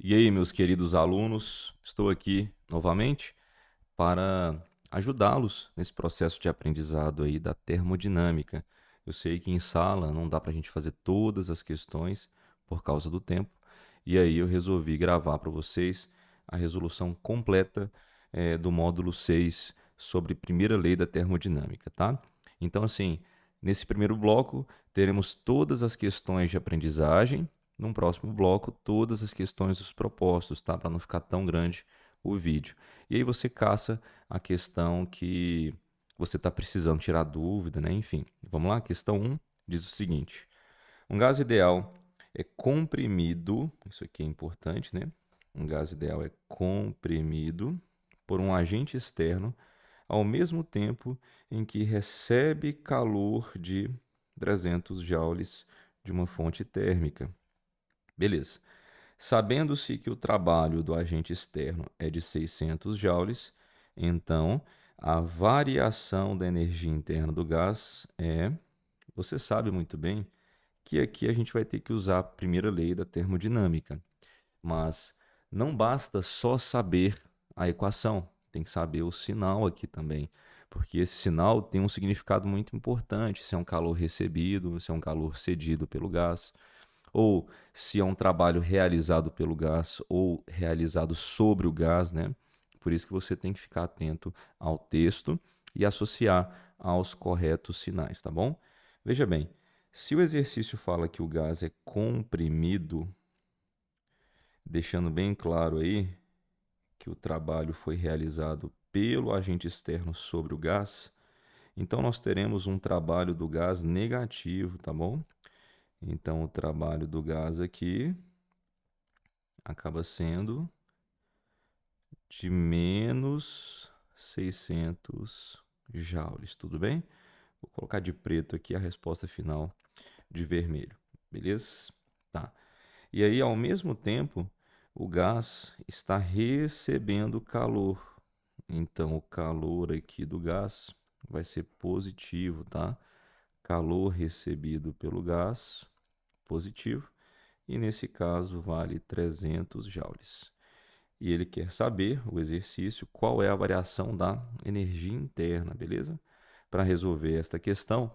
E aí, meus queridos alunos, estou aqui novamente para ajudá-los nesse processo de aprendizado aí da termodinâmica. Eu sei que em sala não dá para a gente fazer todas as questões por causa do tempo, e aí eu resolvi gravar para vocês a resolução completa do módulo 6 sobre primeira lei da termodinâmica, tá? Então, assim, nesse primeiro bloco teremos todas as questões de aprendizagem. Num próximo bloco, todas as questões dos propostos, tá? Para não ficar tão grande o vídeo. E aí você caça a questão que você está precisando tirar dúvida, né? Enfim, vamos lá? Questão 1 diz o seguinte: um gás ideal é comprimido, isso aqui é importante, né? Um gás ideal é comprimido por um agente externo ao mesmo tempo em que recebe calor de 300 joules de uma fonte térmica. Beleza. Sabendo-se que o trabalho do agente externo é de 600 joules, então a variação da energia interna do gás é. Você sabe muito bem que aqui a gente vai ter que usar a primeira lei da termodinâmica, mas não basta só saber a equação, tem que saber o sinal aqui também, porque esse sinal tem um significado muito importante, se é um calor recebido, se é um calor cedido pelo gás, ou se é um trabalho realizado pelo gás ou realizado sobre o gás, né? Por isso que você tem que ficar atento ao texto e associar aos corretos sinais, tá bom? Veja bem, se o exercício fala que o gás é comprimido, deixando bem claro aí que o trabalho foi realizado pelo agente externo sobre o gás, então nós teremos um trabalho do gás negativo, tá bom? Então o trabalho do gás aqui acaba sendo de menos 600 joules, tudo bem? Vou colocar de preto aqui a resposta final de vermelho, beleza? Tá. E aí, ao mesmo tempo, o gás está recebendo calor. Então, o calor aqui do gás vai ser positivo, tá? Calor recebido pelo gás, positivo. E nesse caso, vale 300 joules. E ele quer saber, o exercício, qual é a variação da energia interna, beleza? Para resolver esta questão,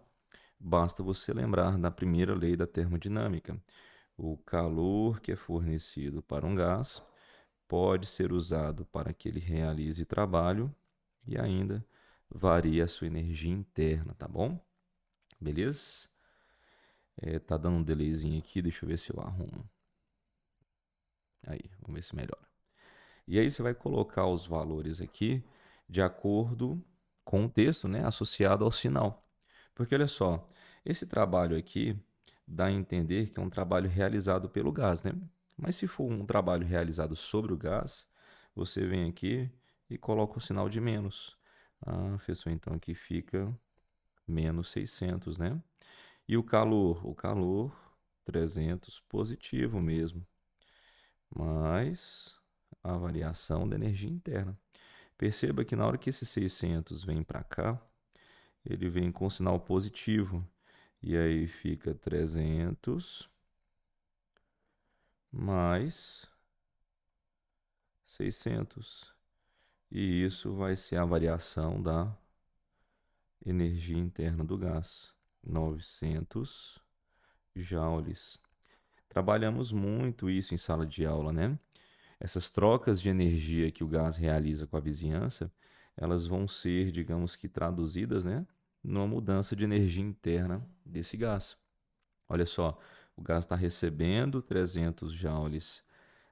basta você lembrar da primeira lei da termodinâmica. O calor que é fornecido para um gás pode ser usado para que ele realize trabalho e ainda varia a sua energia interna, tá bom? Beleza? Tá dando um delayzinho aqui, deixa eu ver se eu arrumo. Aí, vamos ver se melhora. E aí você vai colocar os valores aqui de acordo com o texto, né, associado ao sinal. Porque olha só, esse trabalho aqui dá a entender que é um trabalho realizado pelo gás, né? Mas se for um trabalho realizado sobre o gás, você vem aqui e coloca o sinal de menos. Ah, fechou, então aqui fica menos 600, né? E o calor? O calor, 300, positivo mesmo. Mais a variação da energia interna. Perceba que na hora que esse 600 vem para cá, ele vem com sinal positivo. E aí fica 300 mais 600. E isso vai ser a variação da energia interna do gás, 900 joules. Trabalhamos muito isso em sala de aula, né? Essas trocas de energia que o gás realiza com a vizinhança, elas vão ser, digamos que, traduzidas, né, numa mudança de energia interna desse gás. Olha só, o gás está recebendo 300 joules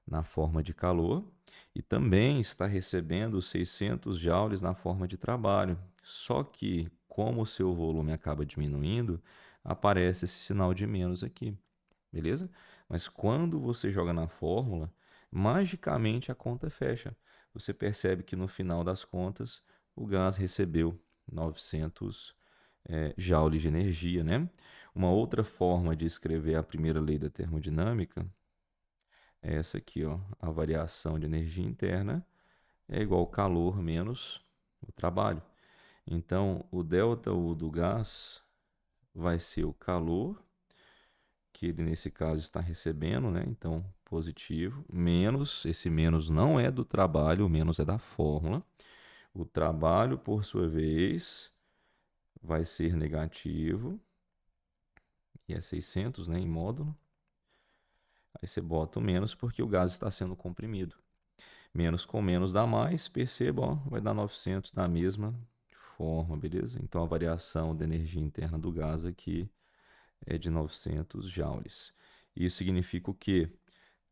na forma de calor e também está recebendo 600 joules na forma de trabalho. Só que, como o seu volume acaba diminuindo, aparece esse sinal de menos aqui, beleza? Mas quando você joga na fórmula, magicamente a conta fecha. Você percebe que no final das contas o gás recebeu 900 joules de energia, né? Uma outra forma de escrever a primeira lei da termodinâmica é essa aqui, ó. A variação de energia interna é igual ao calor menos o trabalho. Então, o ΔU do gás vai ser o calor que ele nesse caso está recebendo, né? Então, positivo, menos, esse menos não é do trabalho, o menos é da fórmula. O trabalho, por sua vez, vai ser negativo, e é 600, né, em módulo. Aí você bota o menos porque o gás está sendo comprimido. Menos com menos dá mais, perceba, ó, vai dar 900 da mesma forma, beleza? Então a variação da energia interna do gás aqui é de 900 joules. Isso significa o quê?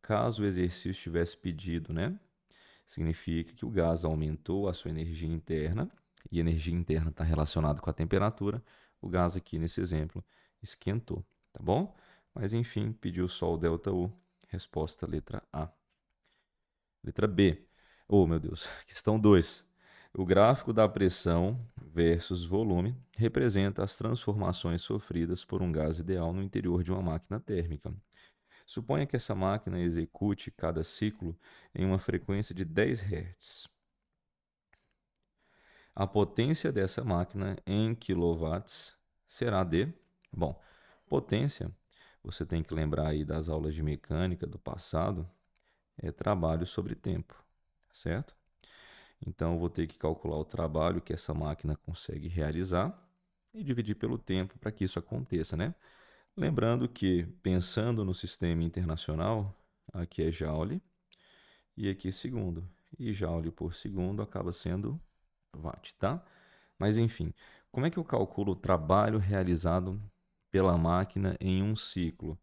Caso o exercício tivesse pedido, né? Significa que o gás aumentou a sua energia interna, e energia interna está relacionada com a temperatura. O gás aqui nesse exemplo esquentou, tá bom? Mas enfim, pediu só o ΔU. Resposta letra A. Letra B. Oh, meu Deus. Questão 2. O gráfico da pressão versus volume representa as transformações sofridas por um gás ideal no interior de uma máquina térmica. Suponha que essa máquina execute cada ciclo em uma frequência de 10 Hz. A potência dessa máquina em quilowatts será de... Bom, potência, você tem que lembrar aí das aulas de mecânica do passado, é trabalho sobre tempo, certo? Então, eu vou ter que calcular o trabalho que essa máquina consegue realizar e dividir pelo tempo para que isso aconteça, né? Lembrando que, pensando no sistema internacional, aqui é joule e aqui é segundo. E joule por segundo acaba sendo watt, tá? Mas, enfim, como é que eu calculo o trabalho realizado pela máquina em um ciclo?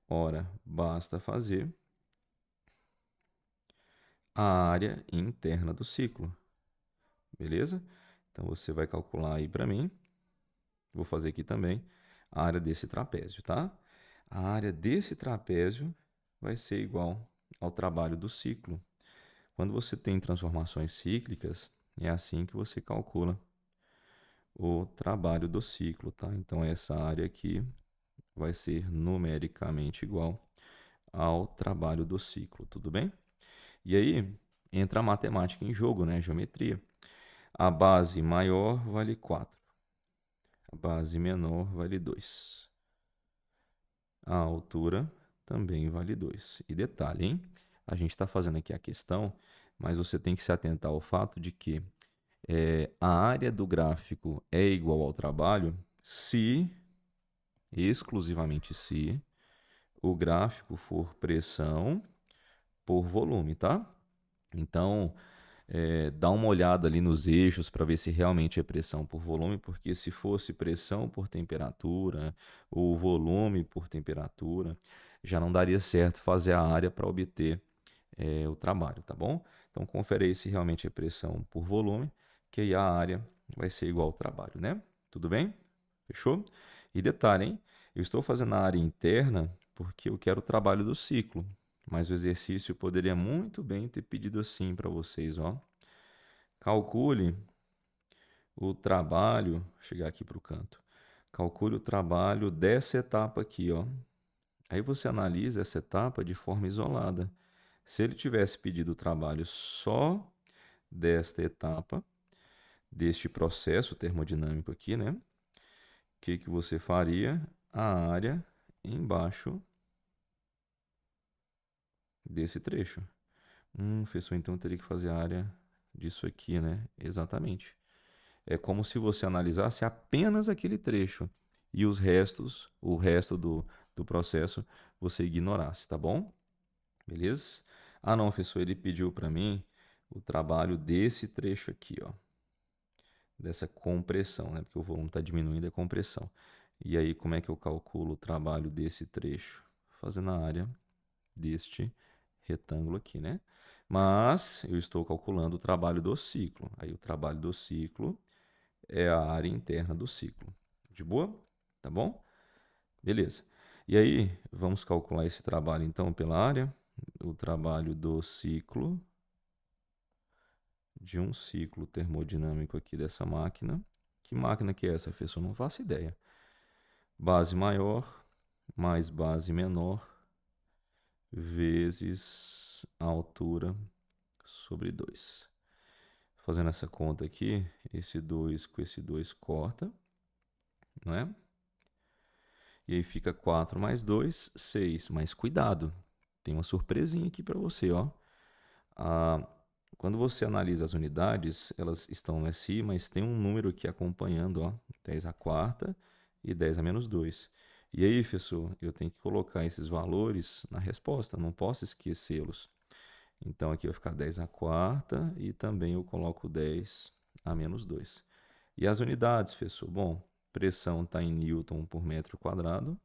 Ora, basta fazer a área interna do ciclo, beleza? Então, você vai calcular aí para mim. Vou fazer aqui também a área desse trapézio, tá? A área desse trapézio vai ser igual ao trabalho do ciclo. Quando você tem transformações cíclicas, é assim que você calcula o trabalho do ciclo, tá? Então, essa área aqui vai ser numericamente igual ao trabalho do ciclo, tudo bem? E aí, entra a matemática em jogo, né? Geometria. A base maior vale 4. A base menor vale 2. A altura também vale 2. E detalhe, hein? A gente está fazendo aqui a questão, mas você tem que se atentar ao fato de que a área do gráfico é igual ao trabalho se, exclusivamente se, o gráfico for pressão por volume, tá? Então, dá uma olhada ali nos eixos para ver se realmente é pressão por volume, porque se fosse pressão por temperatura ou volume por temperatura, já não daria certo fazer a área para obter o trabalho, tá bom? Então, confere aí se realmente é pressão por volume, que aí a área vai ser igual ao trabalho, né? Tudo bem? Fechou? E detalhe, hein? Eu estou fazendo a área interna porque eu quero o trabalho do ciclo, mas o exercício poderia muito bem ter pedido assim para vocês, ó. Calcule o trabalho, vou chegar aqui para o canto. Calcule o trabalho dessa etapa aqui, ó. Aí você analisa essa etapa de forma isolada. Se ele tivesse pedido o trabalho só desta etapa, deste processo termodinâmico aqui, né? O que que você faria? A área embaixo desse trecho. Professor, então eu teria que fazer a área disso aqui, né? Exatamente. É como se você analisasse apenas aquele trecho e os restos, o resto do processo, você ignorasse, tá bom? Beleza? Ah, não, professor, ele pediu para mim o trabalho desse trecho aqui, ó, dessa compressão, né? Porque o volume está diminuindo a compressão. E aí, como é que eu calculo o trabalho desse trecho? Fazendo a área deste retângulo aqui, né? Mas eu estou calculando o trabalho do ciclo. Aí, o trabalho do ciclo é a área interna do ciclo. De boa? Tá bom? Beleza. E aí, vamos calcular esse trabalho então pela área. O trabalho do ciclo, de um ciclo termodinâmico aqui dessa máquina. Que máquina que é essa, professor? Não faço ideia. Base maior mais base menor vezes a altura sobre 2. Fazendo essa conta aqui, esse 2 com esse 2 corta, não é? E aí fica 4 mais 2, 6. Mas cuidado, tem uma surpresinha aqui para você, ó. Ah, quando você analisa as unidades, elas estão no SI, mas tem um número aqui acompanhando, ó, 10 à quarta e 10 a menos 2. E aí, professor, eu tenho que colocar esses valores na resposta, não posso esquecê-los. Então aqui vai ficar 10 à quarta e também eu coloco 10 a menos 2. E as unidades, professor? Bom, pressão está em Newton por metro quadrado.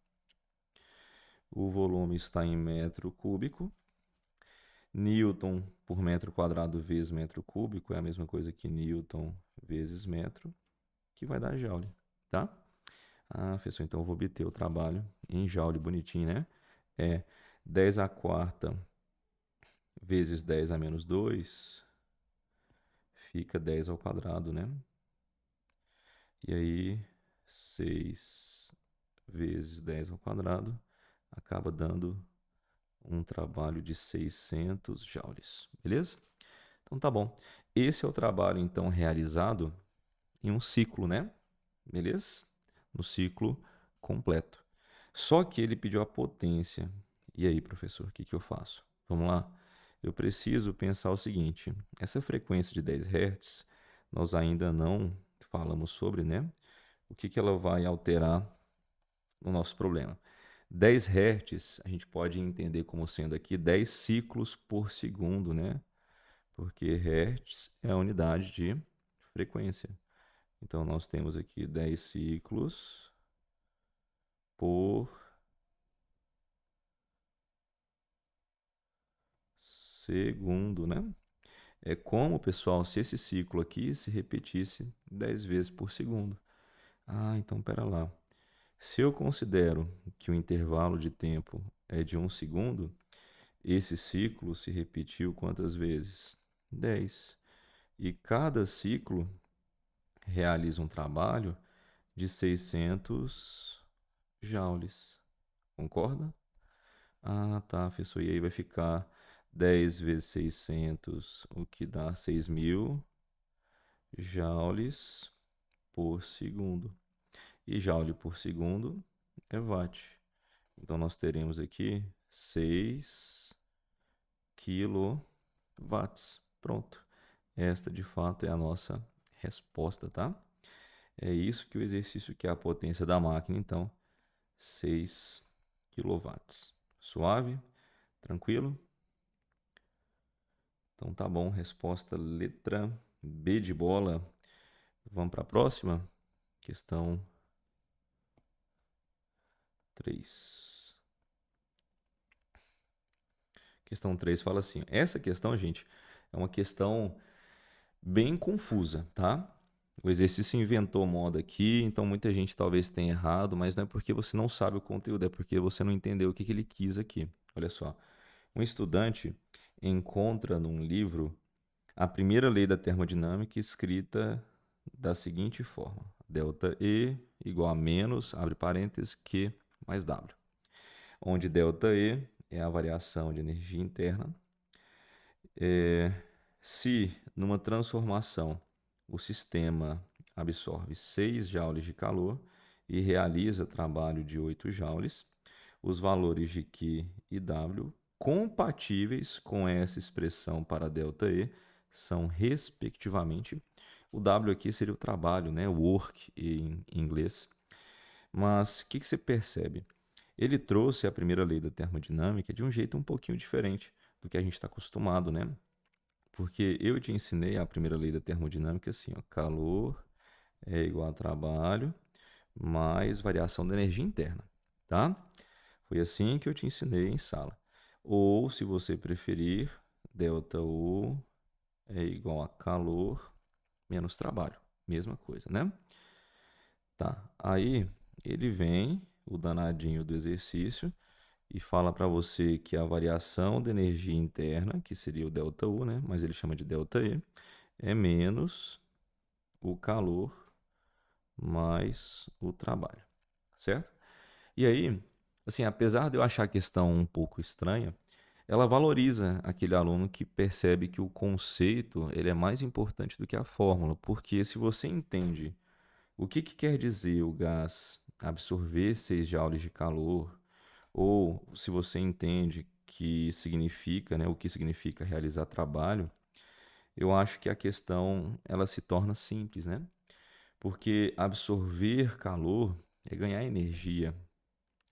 O volume está em metro cúbico. Newton por metro quadrado vezes metro cúbico é a mesma coisa que Newton vezes metro, que vai dar joule, tá? Ah, professor, então eu vou obter o trabalho em joule bonitinho, né? É 10 à quarta vezes 10 a menos 2 fica 10 ao quadrado, né? E aí, 6 vezes 10 ao quadrado acaba dando um trabalho de 600 joules, beleza? Então tá bom. Esse é o trabalho, então, realizado em um ciclo, né? Beleza? No ciclo completo. Só que ele pediu a potência. E aí, professor, o que que eu faço? Vamos lá? Eu preciso pensar o seguinte: essa frequência de 10 Hz, nós ainda não falamos sobre, né? O que que ela vai alterar no nosso problema? 10 Hz a gente pode entender como sendo aqui 10 ciclos por segundo, né? Porque Hertz é a unidade de frequência. Então, nós temos aqui 10 ciclos por segundo, né? É como, pessoal, se esse ciclo aqui se repetisse 10 vezes por segundo. Ah, então, pera lá. Se eu considero que o intervalo de tempo é de 1 segundo, esse ciclo se repetiu quantas vezes? 10. E cada ciclo realiza um trabalho de 600 joules. Concorda? Ah, tá, professor. E aí vai ficar 10 vezes 600, o que dá 6.000 joules por segundo. E joule por segundo é watt. Então, nós teremos aqui 6 quilowatts. Pronto. Esta, de fato, é a nossa resposta, tá? É isso que o exercício quer, a potência da máquina, então, 6 quilowatts. Suave? Tranquilo? Então tá bom, resposta letra B de bola. Vamos para a próxima? Questão 3. Questão 3 fala assim: essa questão, gente, é uma questão bem confusa, tá? O exercício inventou moda aqui, então muita gente talvez tenha errado, mas não é porque você não sabe o conteúdo, é porque você não entendeu o que que ele quis aqui. Olha só, um estudante encontra num livro a primeira lei da termodinâmica escrita da seguinte forma: ΔE igual a menos, abre parênteses, Q mais W, onde ΔE é a variação de energia interna. Se numa transformação o sistema absorve 6 joules de calor e realiza trabalho de 8 joules, os valores de Q e W compatíveis com essa expressão para ΔE são, respectivamente, o W aqui seria o trabalho, né? Work em inglês. Mas o que que você percebe? Ele trouxe a primeira lei da termodinâmica de um jeito um pouquinho diferente do que a gente está acostumado, né? Porque eu te ensinei a primeira lei da termodinâmica assim, ó, calor é igual a trabalho mais variação da energia interna, tá? Foi assim que eu te ensinei em sala. Ou, se você preferir, ΔU é igual a calor menos trabalho. Mesma coisa, né? Tá. Aí ele vem, o danadinho do exercício, e fala para você que a variação da energia interna, que seria o ΔU, né? Mas ele chama de ΔE, é menos o calor mais o trabalho, certo? E aí, assim, apesar de eu achar a questão um pouco estranha, ela valoriza aquele aluno que percebe que o conceito ele é mais importante do que a fórmula, porque se você entende o que que quer dizer o gás absorver 6 joules de calor, ou se você entende que significa, né, o que significa realizar trabalho, eu acho que a questão ela se torna simples, né? Porque absorver calor é ganhar energia,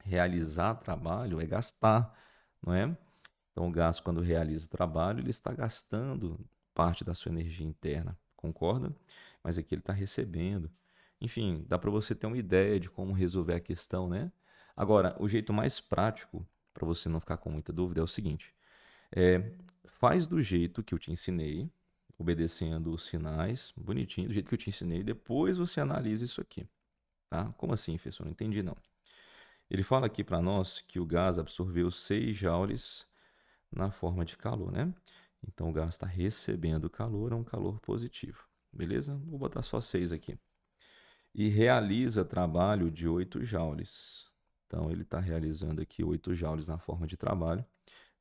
realizar trabalho é gastar, não é? Então, o gás, quando realiza o trabalho, ele está gastando parte da sua energia interna, concorda? Mas aqui ele está recebendo. Enfim, dá para você ter uma ideia de como resolver a questão, né? Agora, o jeito mais prático, para você não ficar com muita dúvida, é o seguinte: é, faz do jeito que eu te ensinei, obedecendo os sinais, bonitinho, do jeito que eu te ensinei, depois você analisa isso aqui, tá? Como assim, professor? Não entendi, não. Ele fala aqui para nós que o gás absorveu 6 joules na forma de calor, né? Então o gás está recebendo calor, é um calor positivo. Beleza? Vou botar só 6 aqui. E realiza trabalho de 8 joules. Então ele está realizando aqui 8 joules na forma de trabalho,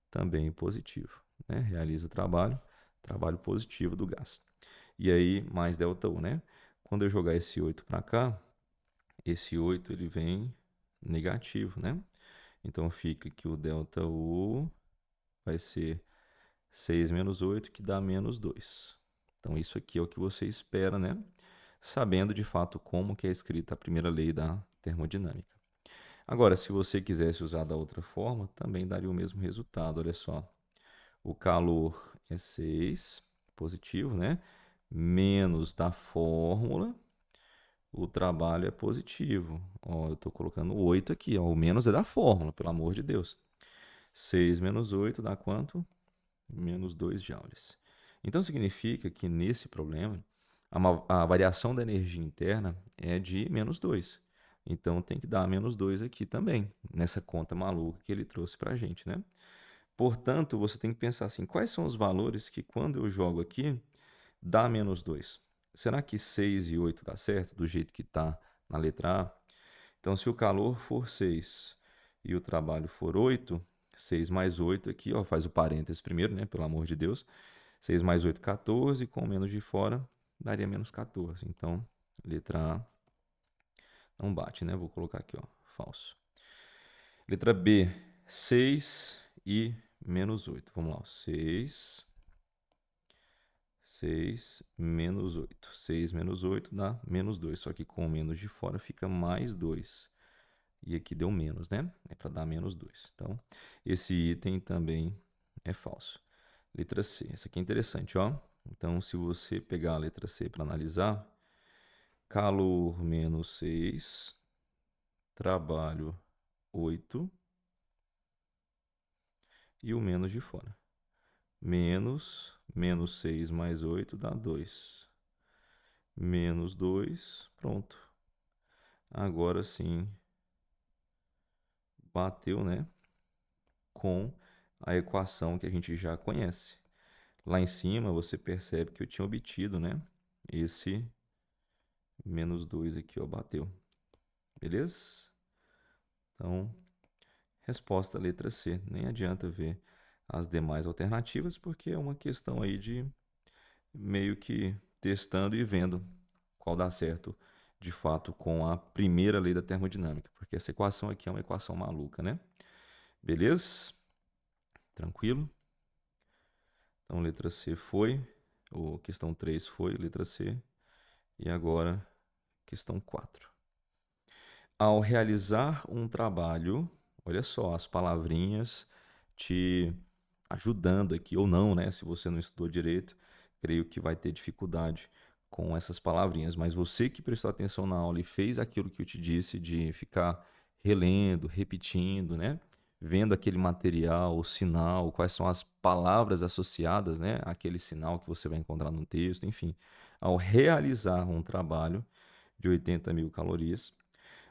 também positivo. Né? Realiza trabalho, trabalho positivo do gás. E aí, mais ΔU, né? Quando eu jogar esse 8 para cá, esse 8 ele vem negativo, né? Então fica que o ΔU vai ser 6 menos 8, que dá menos 2. Então, isso aqui é o que você espera, né? Sabendo de fato como que é escrita a primeira lei da termodinâmica. Agora, se você quisesse usar da outra forma, também daria o mesmo resultado. Olha só, o calor é 6, positivo, né? Menos da fórmula, o trabalho é positivo. Ó, eu estou colocando 8 aqui, ó. O menos é da fórmula, pelo amor de Deus. 6 menos 8 dá quanto? Menos 2 joules. Então significa que nesse problema a variação da energia interna é de menos 2. Então tem que dar menos 2 aqui também, nessa conta maluca que ele trouxe para a gente, né? Portanto, você tem que pensar assim, quais são os valores que quando eu jogo aqui, dá menos 2? Será que 6 e 8 dá certo, do jeito que está na letra A? Então, se o calor for 6 e o trabalho for 8, 6 mais 8 aqui, ó, faz o parênteses primeiro, né? Pelo amor de Deus. 6 mais 8, 14, com menos de fora, daria menos 14. Então, letra A não bate, né? Vou colocar aqui, ó, falso. Letra B, 6 e menos 8. Vamos lá, 6 menos 8. 6 menos 8 dá menos 2, só que com menos de fora fica mais 2. E aqui deu menos, né? É para dar menos 2. Então, esse item também é falso. Letra C. Essa aqui é interessante, ó. Então, se você pegar a letra C para analisar, calor menos 6, trabalho 8 e o menos de fora. Menos 6 mais 8 dá 2. Menos 2, pronto. Agora sim, bateu, né? Com a equação que a gente já conhece. Lá em cima você percebe que eu tinha obtido, né? Esse menos 2 aqui, ó, bateu. Beleza? Então, resposta letra C. Nem adianta ver as demais alternativas, porque é uma questão aí de meio que testando e vendo qual dá certo de fato com a primeira lei da termodinâmica, porque essa equação aqui é uma equação maluca, né? Beleza? Tranquilo? Então, letra C foi, ou questão 3 foi, letra C. E agora, questão 4. Ao realizar um trabalho, olha só, as palavrinhas te ajudando aqui, ou não, né? Se você não estudou direito, creio que vai ter dificuldade com essas palavrinhas. Mas você que prestou atenção na aula e fez aquilo que eu te disse de ficar relendo, repetindo, né? Vendo aquele material, o sinal, quais são as palavras associadas, né? Aquele sinal que você vai encontrar no texto, enfim. Ao realizar um trabalho de 80 mil calorias,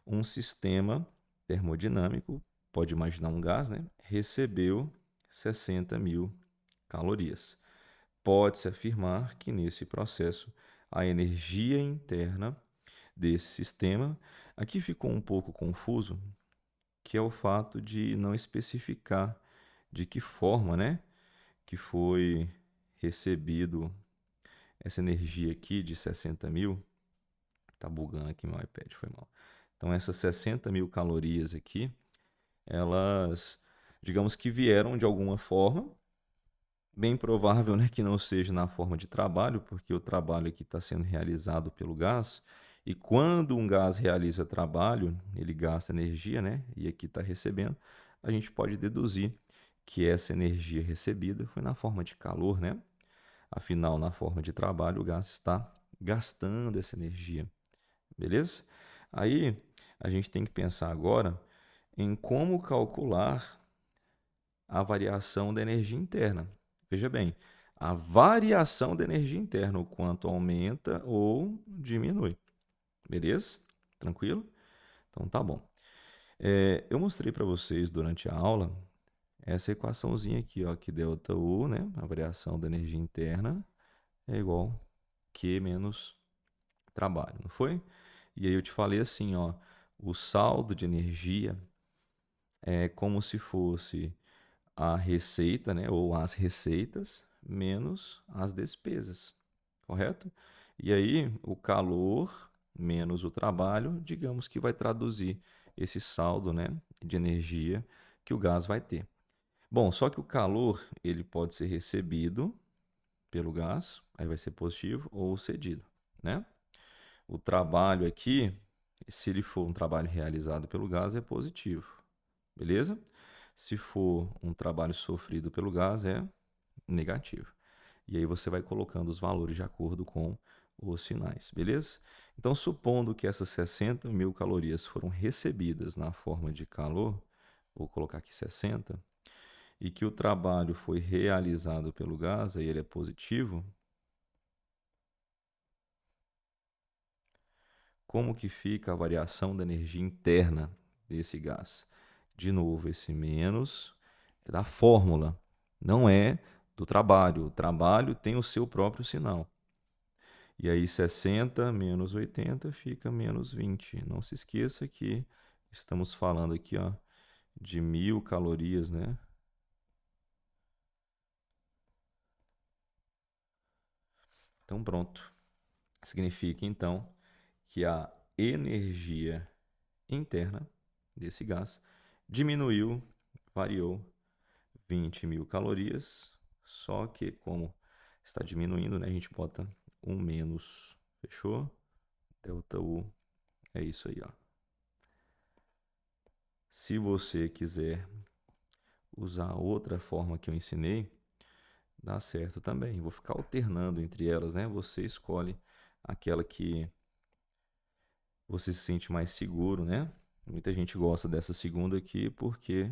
um sistema termodinâmico, pode imaginar um gás, né? Recebeu 60 mil calorias. Pode-se afirmar que nesse processo a energia interna desse sistema, aqui ficou um pouco confuso, que é o fato de não especificar de que forma, né, que foi recebido essa energia aqui de 60 mil. Tá bugando aqui meu iPad, foi mal. Então essas 60 mil calorias aqui, elas digamos que vieram de alguma forma, bem provável, né, que não seja na forma de trabalho, porque o trabalho aqui está sendo realizado pelo gás, e quando um gás realiza trabalho, ele gasta energia, né, e aqui está recebendo, a gente pode deduzir que essa energia recebida foi na forma de calor, né? Afinal, na forma de trabalho, o gás está gastando essa energia, beleza? Aí a gente tem que pensar agora em como calcular a variação da energia interna. Veja bem, a variação da energia interna, o quanto aumenta ou diminui, beleza? Tranquilo? Então tá bom. Eu mostrei para vocês durante a aula essa equaçãozinha aqui, ó, que ΔU, né, a variação da energia interna, é igual Q menos trabalho, não foi? E aí eu te falei assim, ó, o saldo de energia é como se fosse a receita, né, ou as receitas menos as despesas, correto? E aí o calor menos o trabalho, digamos que vai traduzir esse saldo, né, de energia que o gás vai ter. Bom, só que o calor ele pode ser recebido pelo gás, aí vai ser positivo, ou cedido, né? O trabalho aqui, se ele for um trabalho realizado pelo gás, é positivo, beleza? Se for um trabalho sofrido pelo gás, é negativo. E aí você vai colocando os valores de acordo com os sinais, beleza? Então, supondo que essas 60 mil calorias foram recebidas na forma de calor, vou colocar aqui 60, e que o trabalho foi realizado pelo gás, aí ele é positivo, como que fica a variação da energia interna desse gás? De novo, esse menos é da fórmula, não é do trabalho. O trabalho tem o seu próprio sinal. E aí 60 menos 80 fica menos 20. Não se esqueça que estamos falando aqui, ó, de 1000 calorias, né? Então pronto. Significa então que a energia interna desse gás diminuiu, variou 20 mil calorias, só que como está diminuindo, né, a gente bota um menos, fechou? ΔU é isso aí, ó. Se você quiser usar outra forma que eu ensinei, dá certo também. Vou ficar alternando entre elas, né? Você escolhe aquela que você se sente mais seguro, né? Muita gente gosta dessa segunda aqui porque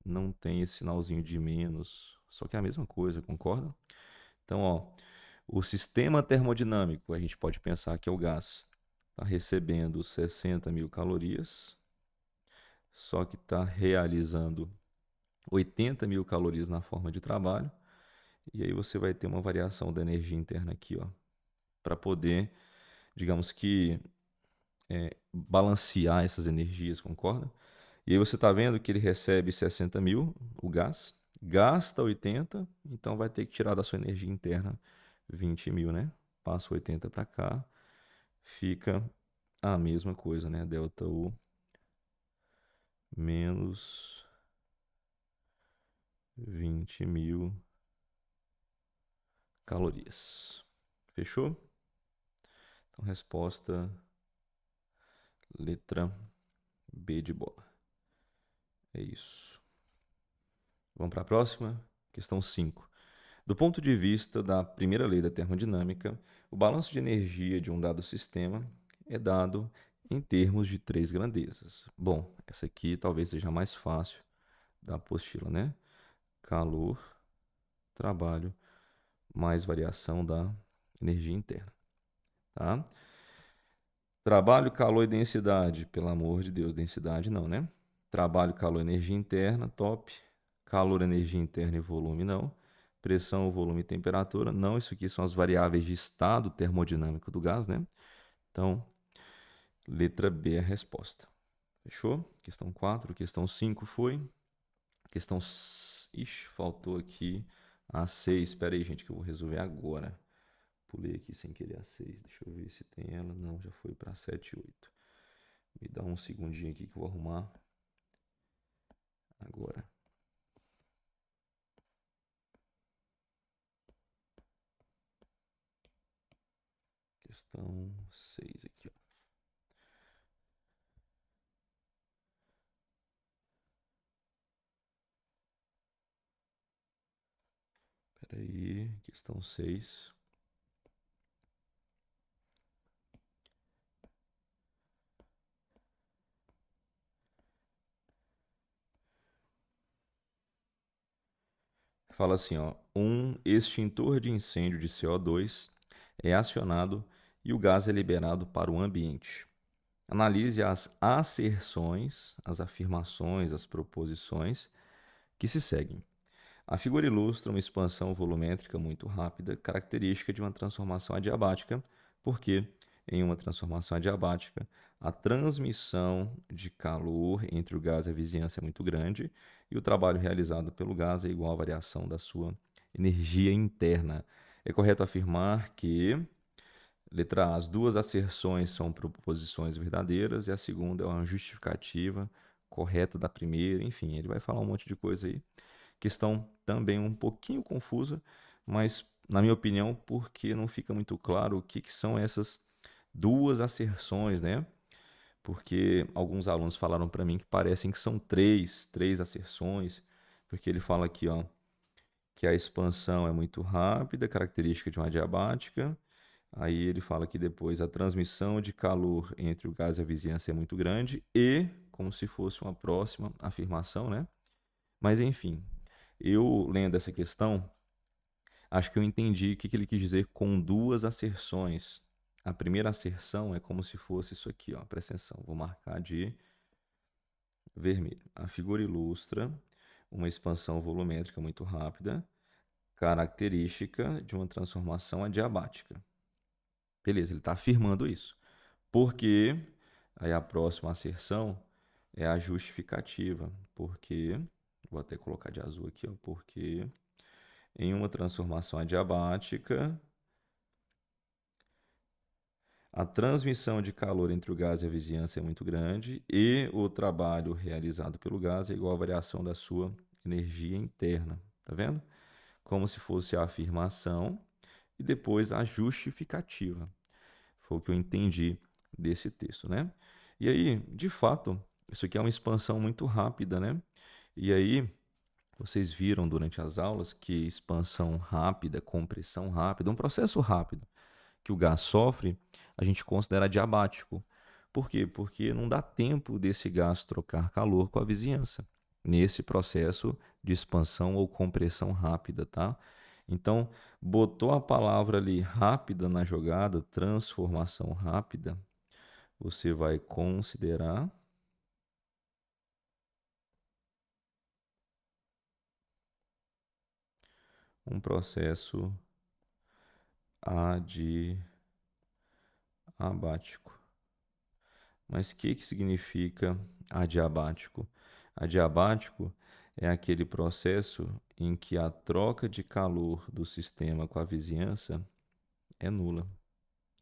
não tem esse sinalzinho de menos, só que é a mesma coisa, concorda? Então, ó, o sistema termodinâmico, a gente pode pensar que é o gás, está recebendo 60 mil calorias, só que está realizando 80 mil calorias na forma de trabalho, e aí você vai ter uma variação da energia interna aqui, ó, para poder, digamos que, balancear essas energias, concorda? E aí você está vendo que ele recebe 60 mil, o gás, gasta 80, então vai ter que tirar da sua energia interna 20 mil, né? Passa 80 para cá, fica a mesma coisa, né? ΔU menos 20 mil calorias. Fechou? Então, resposta letra B de bola. É isso. Vamos para a próxima? Questão 5. Do ponto de vista da primeira lei da termodinâmica, o balanço de energia de um dado sistema é dado em termos de três grandezas. Bom, essa aqui talvez seja mais fácil da apostila, né? Calor, trabalho, mais variação da energia interna, tá? Trabalho, calor e densidade, pelo amor de Deus, densidade não, né? Trabalho, calor, energia interna, top. Calor, energia interna e volume, não. Pressão, volume e temperatura, não. Isso aqui são as variáveis de estado termodinâmico do gás, né? Então, letra B é a resposta. Fechou? Questão 4. Questão 5 foi. Questão... Ixi, faltou aqui a 6. Espera aí, gente, que eu vou resolver agora. Pulei aqui sem querer a 6. Deixa eu ver se tem ela. Não, já foi para 7 e 8. Me dá um segundinho aqui que eu vou arrumar. agora. Questão 6 aqui, ó. Espera aí, questão 6. Fala assim, ó, um extintor de incêndio de CO2 é acionado e o gás é liberado para o ambiente. Analise as asserções, as afirmações, as proposições que se seguem. A figura ilustra uma expansão volumétrica muito rápida, característica de uma transformação adiabática, porque em uma transformação adiabática, a transmissão de calor entre o gás e a vizinhança é muito grande e o trabalho realizado pelo gás é igual à variação da sua energia interna. É correto afirmar que, letra A, as duas asserções são proposições verdadeiras e a segunda é uma justificativa correta da primeira. Enfim, ele vai falar um monte de coisa aí. Questão também um pouquinho confusa, mas, na minha opinião, porque não fica muito claro o que são essas duas asserções, né? Porque alguns alunos falaram para mim que parecem que são três asserções, porque ele fala aqui, ó, que a expansão é muito rápida, característica de uma adiabática. Aí ele fala que depois a transmissão de calor entre o gás e a vizinhança é muito grande e, como se fosse uma próxima afirmação, né? Mas enfim, eu lendo essa questão, acho que eu entendi o que ele quis dizer com duas asserções. A primeira asserção é como se fosse isso aqui, ó, presta atenção, vou marcar de vermelho. A figura ilustra uma expansão volumétrica muito rápida, característica de uma transformação adiabática. Beleza, ele está afirmando isso. Porque, aí a próxima asserção é a justificativa. Porque, vou até colocar de azul aqui, ó, porque em uma transformação adiabática, a transmissão de calor entre o gás e a vizinhança é muito grande e o trabalho realizado pelo gás é igual à variação da sua energia interna. Tá vendo? Como se fosse a afirmação e depois a justificativa. Foi o que eu entendi desse texto, né? E aí, de fato, isso aqui é uma expansão muito rápida, né? E aí, vocês viram durante as aulas que expansão rápida, compressão rápida, um processo rápido que o gás sofre, a gente considera diabático. Por quê? Porque não dá tempo desse gás trocar calor com a vizinhança nesse processo de expansão ou compressão rápida, tá? Então, botou a palavra ali rápida na jogada, transformação rápida, você vai considerar um processo adiabático. Mas o que significa adiabático? Adiabático é aquele processo em que a troca de calor do sistema com a vizinhança é nula.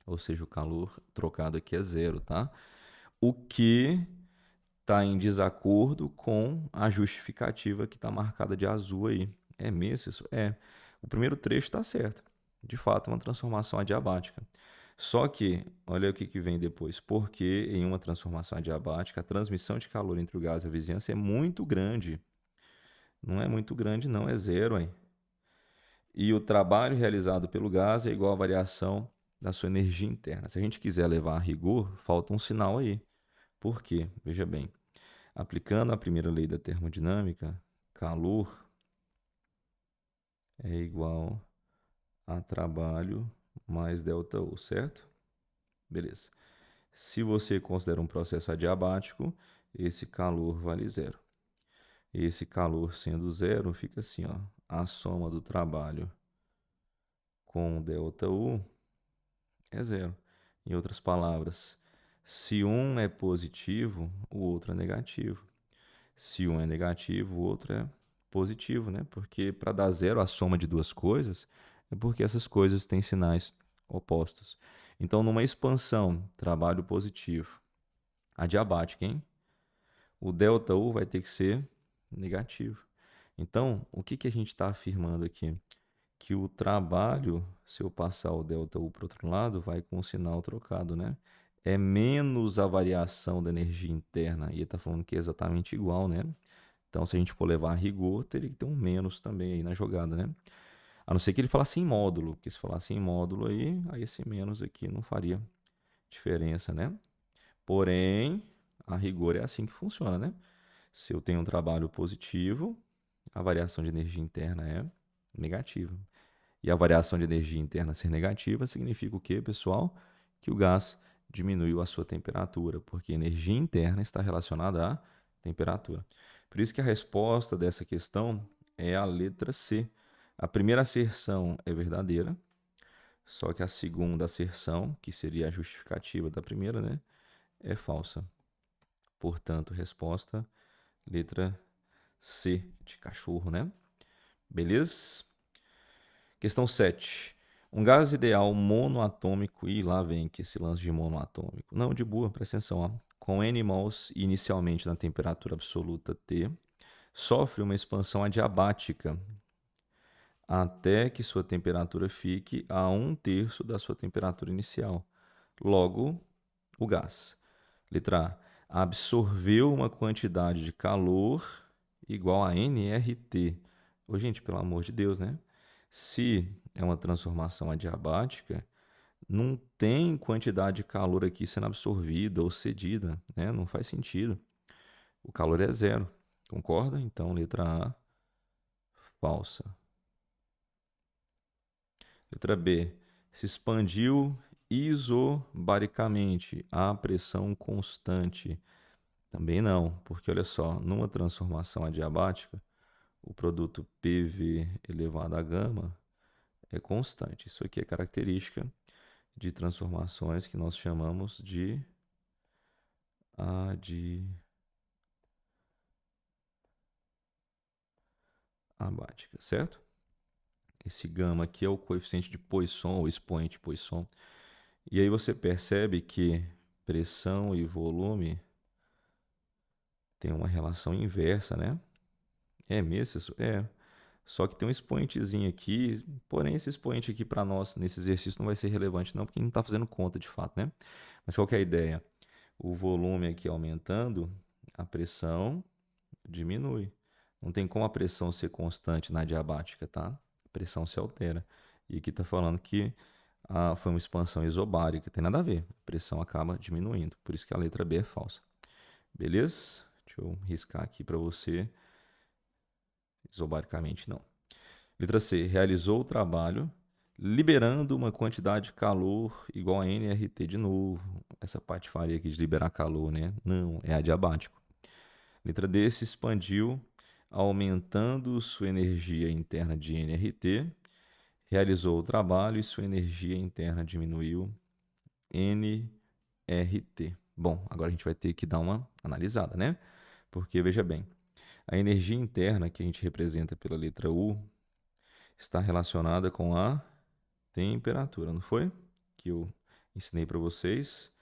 Ou seja, o calor trocado aqui é zero, tá? O que está em desacordo com a justificativa que está marcada de azul aí. É mesmo isso? É. O primeiro trecho está certo. De fato, é uma transformação adiabática. Só que, olha o que vem depois. Porque em uma transformação adiabática, a transmissão de calor entre o gás e a vizinhança é muito grande. Não é muito grande, não, é zero, hein? E o trabalho realizado pelo gás é igual à variação da sua energia interna. Se a gente quiser levar a rigor, falta um sinal aí. Por quê? Veja bem. Aplicando a primeira lei da termodinâmica, calor é igual a trabalho mais ΔU, certo? Beleza. Se você considera um processo adiabático, esse calor vale zero. Esse calor sendo zero, fica assim, ó, a soma do trabalho com ΔU é zero. Em outras palavras, se um é positivo, o outro é negativo. Se um é negativo, o outro é positivo, né? Porque para dar zero a soma de duas coisas, é porque essas coisas têm sinais opostos. Então, numa expansão, trabalho positivo, adiabática, hein? O ΔU vai ter que ser negativo. Então, o que a gente está afirmando aqui? Que o trabalho, se eu passar o ΔU para o outro lado, vai com o sinal trocado, né? É menos a variação da energia interna. E ele está falando que é exatamente igual, né? Então, se a gente for levar a rigor, teria que ter um menos também aí na jogada, né? A não ser que ele falasse em módulo, porque se falasse em módulo aí esse menos aqui não faria diferença, né? Porém, a rigor é assim que funciona, né? Se eu tenho um trabalho positivo, a variação de energia interna é negativa. E a variação de energia interna ser negativa significa o quê, pessoal? Que o gás diminuiu a sua temperatura, porque a energia interna está relacionada à temperatura. Por isso que a resposta dessa questão é a letra C. A primeira asserção é verdadeira, só que a segunda asserção, que seria a justificativa da primeira, né, é falsa. Portanto, resposta letra C de cachorro, né? Beleza? Questão 7. Um gás ideal monoatômico, e lá vem que esse lance de monoatômico. Não, de boa, presta atenção, ó. Com N mols inicialmente na temperatura absoluta T, sofre uma expansão adiabática até que sua temperatura fique a 1/3 da sua temperatura inicial. Logo, o gás. Letra A. Absorveu uma quantidade de calor igual a nRT. Ô, gente, pelo amor de Deus, né? Se é uma transformação adiabática, não tem quantidade de calor aqui sendo absorvida ou cedida, né? Não faz sentido. O calor é zero, concorda? Então, letra A, falsa. Letra B. Se expandiu isobaricamente a pressão constante. Também não, porque olha só, numa transformação adiabática, o produto PV elevado a gama é constante. Isso aqui é característica de transformações que nós chamamos de adiabática, certo? Esse gama aqui é o coeficiente de Poisson, ou expoente Poisson. E aí você percebe que pressão e volume têm uma relação inversa, né? É mesmo? É. Só que tem um expoentezinho aqui, porém esse expoente aqui para nós nesse exercício não vai ser relevante não, porque não está fazendo conta de fato, né? Mas qual que é a ideia? O volume aqui aumentando, a pressão diminui. Não tem como a pressão ser constante na adiabática, tá? A pressão se altera. E aqui está falando que foi uma expansão isobárica, tem nada a ver. A pressão acaba diminuindo, por isso que a letra B é falsa. Beleza? Deixa eu riscar aqui para você. Isobaricamente não. Letra C. Realizou o trabalho liberando uma quantidade de calor igual a nRT de novo. Essa patifaria aqui de liberar calor, né? Não, é adiabático. Letra D. Se expandiu aumentando sua energia interna de nRT. Realizou o trabalho e sua energia interna diminuiu nRT. Bom, agora a gente vai ter que dar uma analisada, né? Porque, veja bem, a energia interna que a gente representa pela letra U está relacionada com a temperatura, não foi? Que eu ensinei para vocês.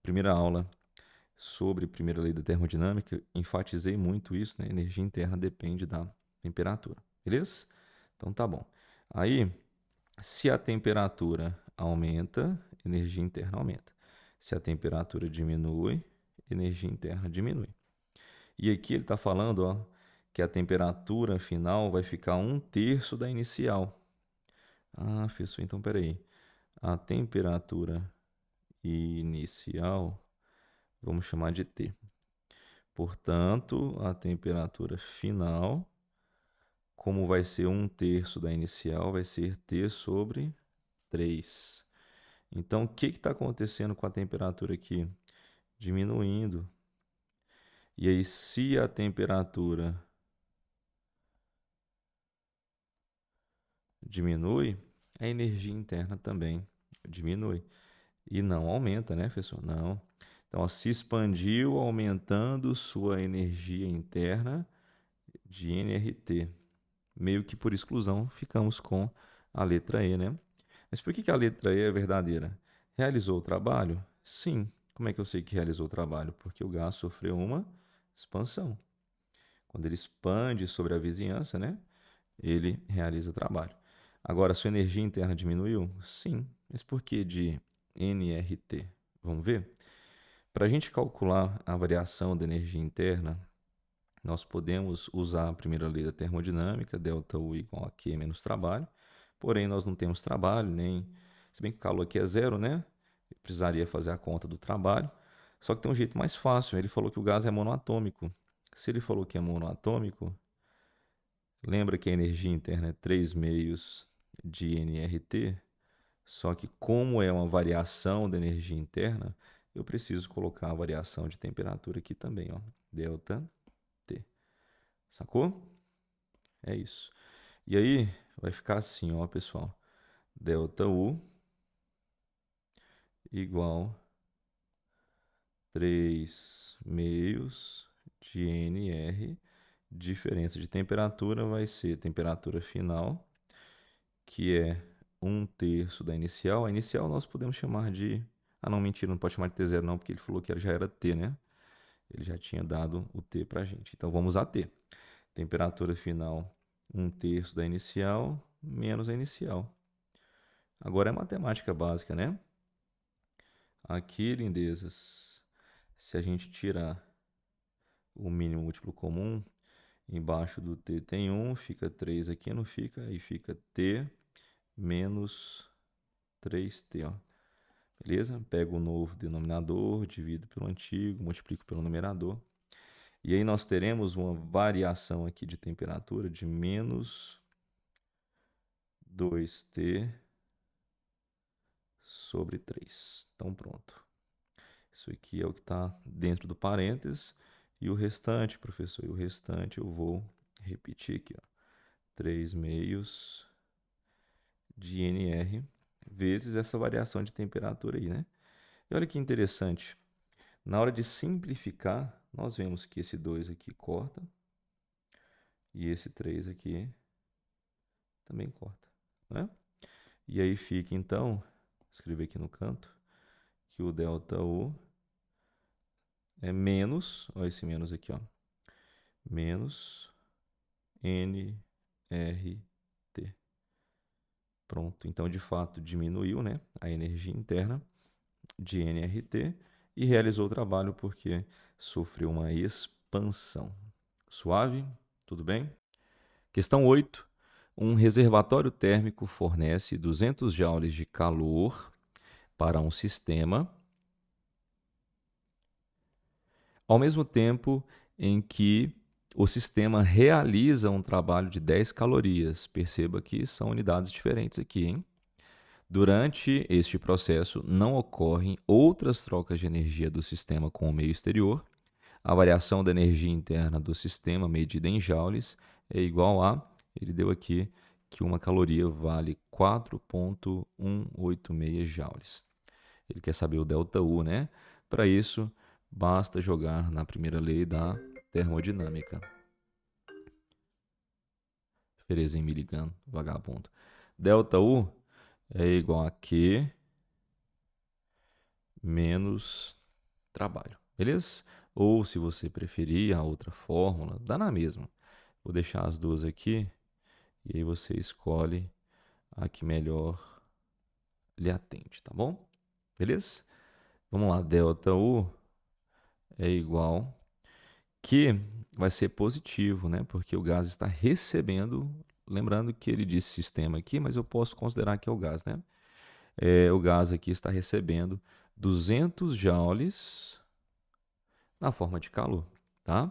Primeira aula sobre a primeira lei da termodinâmica, enfatizei muito isso, né? Energia interna depende da temperatura, beleza? Então tá bom. Aí, se a temperatura aumenta, energia interna aumenta. Se a temperatura diminui, energia interna diminui. E aqui ele está falando, ó, que a temperatura final vai ficar 1/3 da inicial. Ah, professor, então peraí. A temperatura inicial, vamos chamar de T. Portanto, a temperatura final, como vai ser 1/3 da inicial, vai ser T sobre 3. Então, o que está acontecendo com a temperatura aqui? Diminuindo. E aí, se a temperatura diminui, a energia interna também diminui. E não aumenta, né, professor? Não. Então, ó, se expandiu aumentando sua energia interna de nRT. Meio que por exclusão, ficamos com a letra E, né? Mas por que a letra E é verdadeira? Realizou o trabalho? Sim. Como é que eu sei que realizou o trabalho? Porque o gás sofreu uma expansão. Quando ele expande sobre a vizinhança, né, ele realiza trabalho. Agora, sua energia interna diminuiu? Sim. Mas por que de nRT? Vamos ver? Para a gente calcular a variação da energia interna, nós podemos usar a primeira lei da termodinâmica, ΔU igual a Q menos trabalho. Porém, nós não temos trabalho, nem... Se bem que o calor aqui é zero, né? Eu precisaria fazer a conta do trabalho. Só que tem um jeito mais fácil. Ele falou que o gás é monoatômico. Se ele falou que é monoatômico, lembra que a energia interna é 3 meios de nRT? Só que como é uma variação da energia interna, eu preciso colocar a variação de temperatura aqui também, ó. Delta T. Sacou? É isso. E aí vai ficar assim, ó, pessoal. Delta U igual 3 meios de NR. Diferença de temperatura vai ser temperatura final, que é 1/3 da inicial. A inicial nós podemos chamar de... Ah, não, mentira, não pode chamar de T0 não, porque ele falou que já era T, né? Ele já tinha dado o T pra gente. Então vamos a T. Temperatura final 1/3 da inicial menos a inicial. Agora é matemática básica, né? Aqui, lindezas, se a gente tirar o mínimo múltiplo comum, embaixo do T tem 1, fica 3 aqui, não fica? Aí fica T menos 3T, ó. Beleza? Pego o novo denominador, divido pelo antigo, multiplico pelo numerador. E aí nós teremos uma variação aqui de temperatura de menos 2T sobre 3. Então pronto. Isso aqui é o que está dentro do parênteses. E o restante, professor, e o restante eu vou repetir aqui, ó. 3 meios de NR vezes essa variação de temperatura aí, né? E olha que interessante. Na hora de simplificar, nós vemos que esse 2 aqui corta. E esse 3 aqui também corta, né? E aí fica, então, escrever aqui no canto, que o ΔU é menos, olha esse menos aqui, ó, menos nRT. Pronto, então de fato diminuiu, né, a energia interna de nRT e realizou o trabalho porque sofreu uma expansão. Suave? Tudo bem? Questão 8. Um reservatório térmico fornece 200 joules de calor para um sistema, ao mesmo tempo em que o sistema realiza um trabalho de 10 calorias. Perceba que são unidades diferentes aqui, hein? Durante este processo, não ocorrem outras trocas de energia do sistema com o meio exterior. A variação da energia interna do sistema, medida em joules, é igual a... Ele deu aqui que uma caloria vale 4,186 joules. Ele quer saber o ΔU, né? Para isso, basta jogar na primeira lei da termodinâmica. Ferezinho me ligando, vagabundo. ΔU é igual a Q menos trabalho, beleza? Ou, se você preferir a outra fórmula, dá na mesma. Vou deixar as duas aqui e aí você escolhe a que melhor lhe atende, tá bom? Beleza? Vamos lá, ΔU é igual... que vai ser positivo, né? Porque o gás está recebendo, lembrando que ele disse sistema aqui, mas eu posso considerar que é o gás, né? O gás aqui está recebendo 200 joules na forma de calor, tá?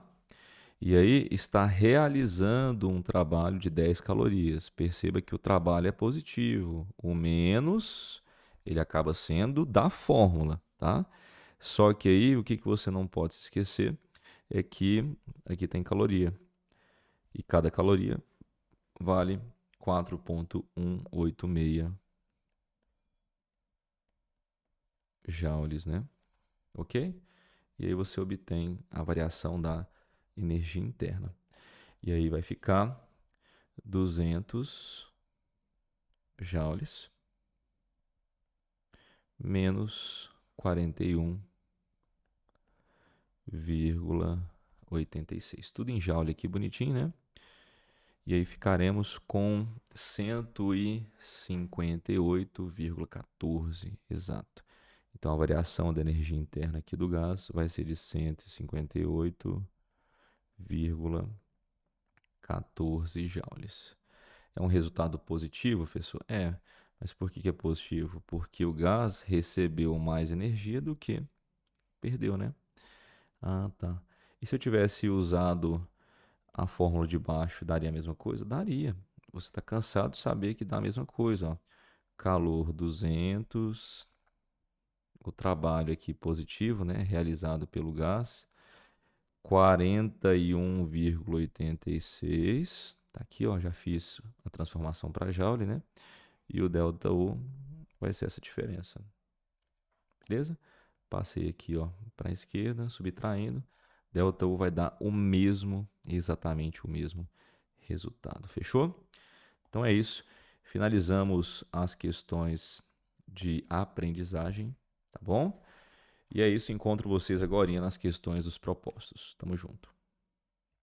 E aí está realizando um trabalho de 10 calorias. Perceba que o trabalho é positivo. O menos, ele acaba sendo da fórmula, tá? Só que aí, o que você não pode se esquecer é que aqui tem caloria. E cada caloria vale 4,186 joules, né? Ok? E aí você obtém a variação da energia interna. E aí vai ficar 200 joules menos 41,186 86. Tudo em joule aqui bonitinho, né? E aí ficaremos com 158,14, exato. Então a variação da energia interna aqui do gás vai ser de 158,14 joules. É um resultado positivo, professor? É. Mas por que é positivo? Porque o gás recebeu mais energia do que perdeu, né? Ah, tá. E se eu tivesse usado a fórmula de baixo, daria a mesma coisa? Daria. Você está cansado de saber que dá a mesma coisa, ó. Calor 200, o trabalho aqui positivo, né, realizado pelo gás, 41,86. Tá aqui, ó, já fiz a transformação para joule, né? E o delta U vai ser essa diferença. Beleza? Passei aqui, ó, para a esquerda, subtraindo. Delta U vai dar o mesmo, exatamente o mesmo resultado. Fechou? Então é isso. Finalizamos as questões de aprendizagem, tá bom? E é isso. Encontro vocês agora nas questões dos propostos. Tamo junto.